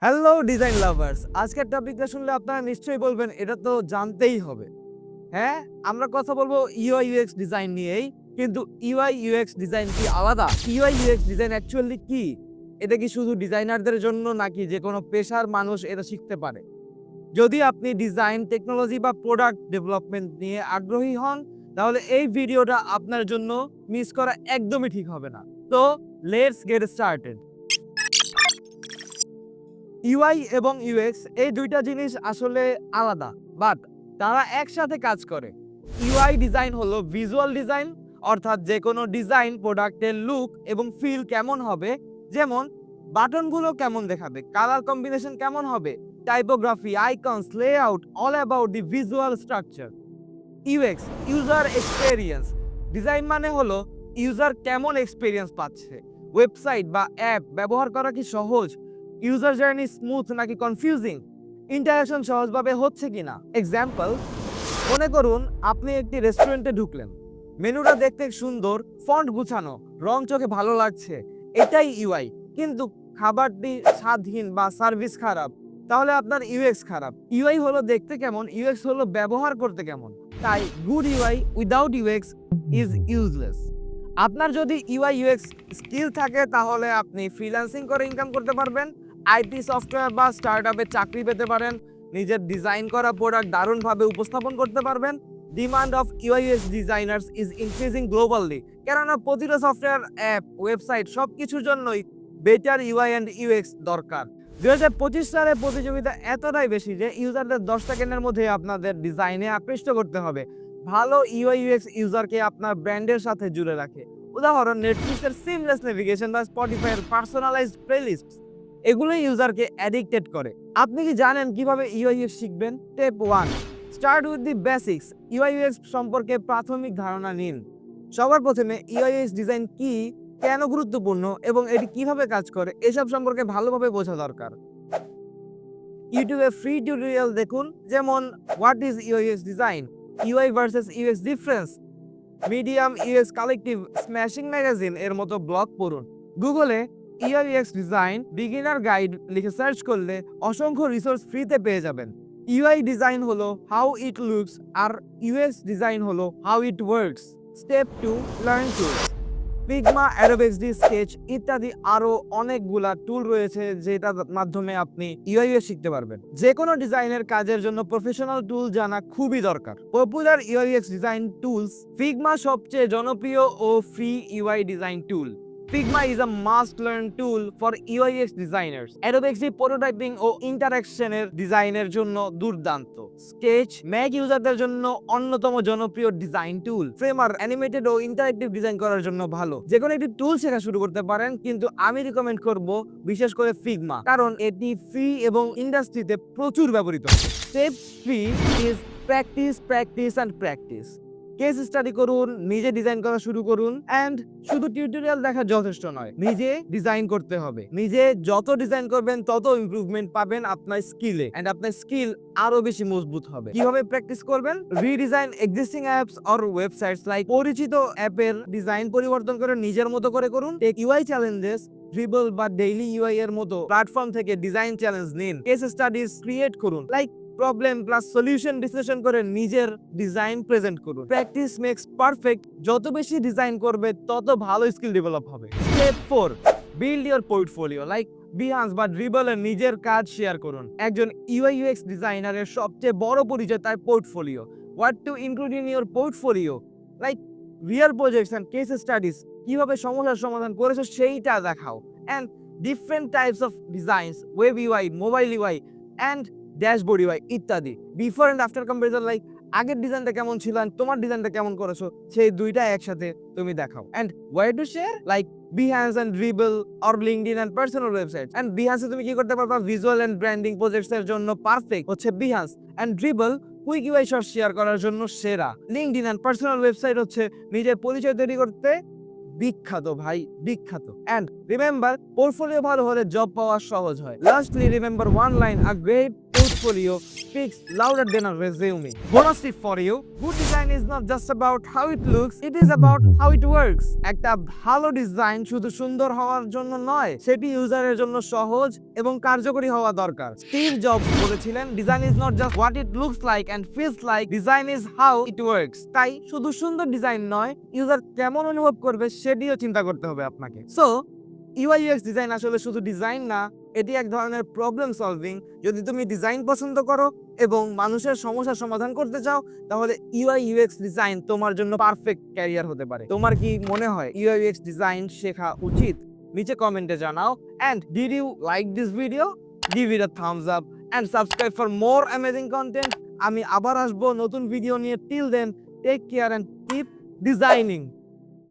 Hello design lovers, আজকের টপিকটা শুনলে আপনারা নিশ্চয়ই বলবেন এটা তো জানতেই হবে। হ্যাঁ, আমরা কথা বলবো ইউআই ইউএক্স ডিজাইন নিয়েই। কিন্তু ইউআই ইউএক্স ডিজাইন কি আলাদা? ইউআই ইউএক্স ডিজাইন অ্যাকচুয়ালি কি? এটা কি শুধু ডিজাইনারদের জন্য নাকি যে কোনো পেশার মানুষ এটা শিখতে পারে? যদি আপনি ডিজাইন, টেকনোলজি বা প্রোডাক্ট ডেভেলপমেন্ট নিয়ে আগ্রহী হন, তাহলে এই ভিডিওটা আপনার জন্য মিস করা একদমই ঠিক হবে না। তো লেটস গেট স্টার্টেড। ইউআই এবং ইউএক্স এই দুইটা জিনিস আসলে আলাদা, বাট তারা একসাথে কাজ করে। ইউআই ডিজাইন হলো ভিজুয়াল ডিজাইন, অর্থাৎ যে কোনো ডিজাইন প্রোডাক্টের লুক এবং ফিল কেমন হবে, যেমন বাটনগুলো কেমন দেখাবে, কালার কম্বিনেশন কেমন হবে, typography, icons, layout, all about the visual structure. UX user experience design মানে হলো ইউজার কেমন এক্সপেরিয়েন্স পাচ্ছে, ওয়েবসাইট বা অ্যাপ ব্যবহার করা কি সহজ, ইউজার জার্নি স্মুথ নাকি কনফিউজিং, ইন্টারাকশন সহজভাবে হচ্ছে কিনা। এক্সাম্পল, মনে করুন আপনি একটি রেস্টুরেন্টে ঢুকলেন, মেনুটা দেখতে সুন্দর, ফন্ট গুছানো, রং চোখে ভালো লাগছে, এটাই ইউআই। কিন্তু খাবারটি স্বাদহীন বা সার্ভিস খারাপ, তাহলে আপনার ইউএক্স খারাপ। ইউআই হলো দেখতে কেমন, ইউএক্স হলো ব্যবহার করতে কেমন। তাই good UI without UX is useless. আপনার যদি ইউআই ইউএক্স স্কিল থাকে তাহলে আপনি ফ্রিল্যান্সিং করে ইনকাম করতে পারবেন, আইটি সফটওয়্যার বা স্টার্টআপে চাকরি পেতে পারেন, নিজের ডিজাইন করা প্রোডাক্ট দারুণভাবে উপস্থাপন করতে পারবেন। Demand of UI UX designers is increasing globally, কেননা প্রতিটা সফটওয়্যার, অ্যাপ, ওয়েবসাইট সব কিছুর জন্যই বেটার ইউআই অ্যান্ড ইউএক্স দরকার। 2025 সালে প্রতিযোগিতা এতটাই বেশি যে ইউজারদের 10 সেকেন্ডের মধ্যে আপনাদের ডিজাইনে আকৃষ্ট করতে হবে। ভালো ইউআই ইউএক্স ইউজারকে আপনার ব্র্যান্ডের সাথে জুড়ে রাখে। উদাহরণ, নেটফ্লিক্সের সিমলেস নেভিগেশন বা স্পটিফাইয়ের পার্সোনালাইজড প্লেলিস্ট, এগুলো ইউজারকে অ্যাডিক্টেড করে। আপনি কি জানেন কিভাবে ইউআই ইউএক্স শিখবেন? Step 1, start with the basics. UI UX সম্পর্কে প্রাথমিক ধারণা নিন। সবার প্রথমে ইউআই ইউএক্স ডিজাইন কি, কেন গুরুত্বপূর্ণ এবং এটি কিভাবে কাজ করে এসব সম্পর্কে ভালোভাবে বোঝা দরকার। ইউটিউবে ফ্রি টিউটোরিয়াল দেখুন, যেমন what is UI UX design, UI versus UX difference, Medium UX Collective, Smashing Magazine এর মতো ব্লগ পড়ুন। গুগলে UI UX design beginner guide লিখে সার্চ করলে অসংখ্য রিসোর্স ফ্রিতে পেয়ে যাবেন। ইউআই ডিজাইন হলো হাউ ইট লুকস আর ইউএক্স ডিজাইন হলো how it works. Step 2, learn tools. Figma, Adobe XD, Sketch ইত্যাদি আরো অনেকগুলা টুল রয়েছে যেটার মাধ্যমে আপনি ইউআই শিখতে পারবেন। যে কোনো ডিজাইনের কাজের জন্য প্রফেশনাল টুল জানা খুবই দরকার। Popular UI design tools. Figma সবচেয়ে জনপ্রিয় ও free UI design tool. Figma is a must-learn tool for UI/UX designers. Adobe XD prototyping ও ইন্টারঅ্যাকশনের ডিজাইনের জন্য দুর্দান্ত। স্কেচ ম্যাক ইউজারদের জন্য অন্যতম জনপ্রিয় ডিজাইন টুল। ফ্রেমার অ্যানিমেটেড ও ইন্টারঅ্যাক্টিভ ডিজাইন করার জন্য ভালো। যে কোনো একটি টুল শেখা শুরু করতে পারেন, কিন্তু আমি রিকমেন্ড করব বিশেষ করে ফিগমা, কারণ এটি ফ্রি এবং ইন্ডাস্ট্রিতে প্রচুর ব্যবহৃত। Step 3 is practice, practice and practice. Case study করুন, নিজে ডিজাইন করা শুরু করুন, এন্ড শুধু টিউটোরিয়াল দেখা যথেষ্ট নয়, নিজে ডিজাইন করতে হবে। নিজে যত ডিজাইন করবেন তত ইমপ্রুভমেন্ট পাবেন আপনার স্কিলে, এন্ড আপনার স্কিল আরো বেশি মজবুত হবে। কিভাবে প্র্যাকটিস করবেন? Redesign existing apps or websites like. পরিচিত অ্যাপের ডিজাইন পরিবর্তন করে নিজের মতো করে করুন। টেক ইউআই চ্যালেঞ্জেস, ড্রিবল বা ডেইলি ইউআই এর মতো প্ল্যাটফর্ম থেকে ডিজাইন চ্যালেঞ্জ নিন। কেস স্টাডিজ ক্রিয়েট করুন, লাইক প্রবলেম প্লাস সলিউশন বিশ্লেষণ করে নিজের ডিজাইন প্রেজেন্ট করুন। Practice makes perfect. যত বেশি ডিজাইন করবে তত ভালো স্কিল ডেভেলপ হবে। Step 4, build your portfolio. Like Behance বা ড্রিবলে নিজের কাজ শেয়ার করুন। একজন ইউআই ইউএক্স ডিজাইনারের সবচেয়ে বড় পরিচয় তার portfolio. What to include in your portfolio? Like real projects and case studies, কিভাবে সমস্যার সমাধান করেছো সেইটা দেখাও। And different types of designs, web UI, mobile UI and dashboard UI ইত্যাদি। Before and after comparison, like আগের ডিজাইনটা কেমন ছিল আর তোমার ডিজাইনটা কেমন করেছো, সেই দুইটা একসাথে তুমি দেখাও। And way to share, like Behance and Dribbble or LinkedIn and personal websites. And বিহান্সে তুমি কি করতে পারবা? ভিজুয়াল এন্ড ব্র্যান্ডিং প্রজেক্টস এর জন্য পারফেক্ট হচ্ছে Behance, and Dribbble quick UI shot share করার জন্য সেরা। লিঙ্কডইন এন্ড পার্সোনাল ওয়েবসাইট হচ্ছে নিজের পরিচয় তৈরি করতে বিখ্যাত ভাই, বিখ্যাত। এন্ড রিমেম্বার, পোর্টফোলিও ভালো হলে জব পাওয়া সহজ হয়। Lastly remember one line, a great portfolio speaks louder than a resume. Bonus tip for you, good design is not just about how it looks, it is about how it works. একটা ভালো design শুধু সুন্দর হওয়ার জন্য নয়, সেটি ইউজারের জন্য সহজ এবং কার্যকরী হওয়া দরকার। স্টিভ জবস বলেছিলেন, design is not just what it looks like and feels like, design is how it works. তাই শুধু সুন্দর ডিজাইন নয়, ইউজার কেমন অনুভব করবে সেটিও চিন্তা করতে হবে আপনাকে। সো ইউআই ইউএক্স ডিজাইন আসলে শুধু ডিজাইন না, এটি এক ধরনের প্রবলেম সলভিং। যদি তুমি ডিজাইন পছন্দ করো এবং মানুষের সমস্যার সমাধান করতে চাও, তাহলে ইউআই ইউএক্স ডিজাইন তোমার জন্য পারফেক্ট ক্যারিয়ার হতে পারে। তোমার কি মনে হয় ইউআই ইউএক্স ডিজাইন শেখা উচিত? নিচে কমেন্টে জানাও। And did you like this video? Give it a thumbs up and subscribe for more amazing content. আমি আবার আসবো নতুন ভিডিও নিয়ে। Till then, take care and keep designing.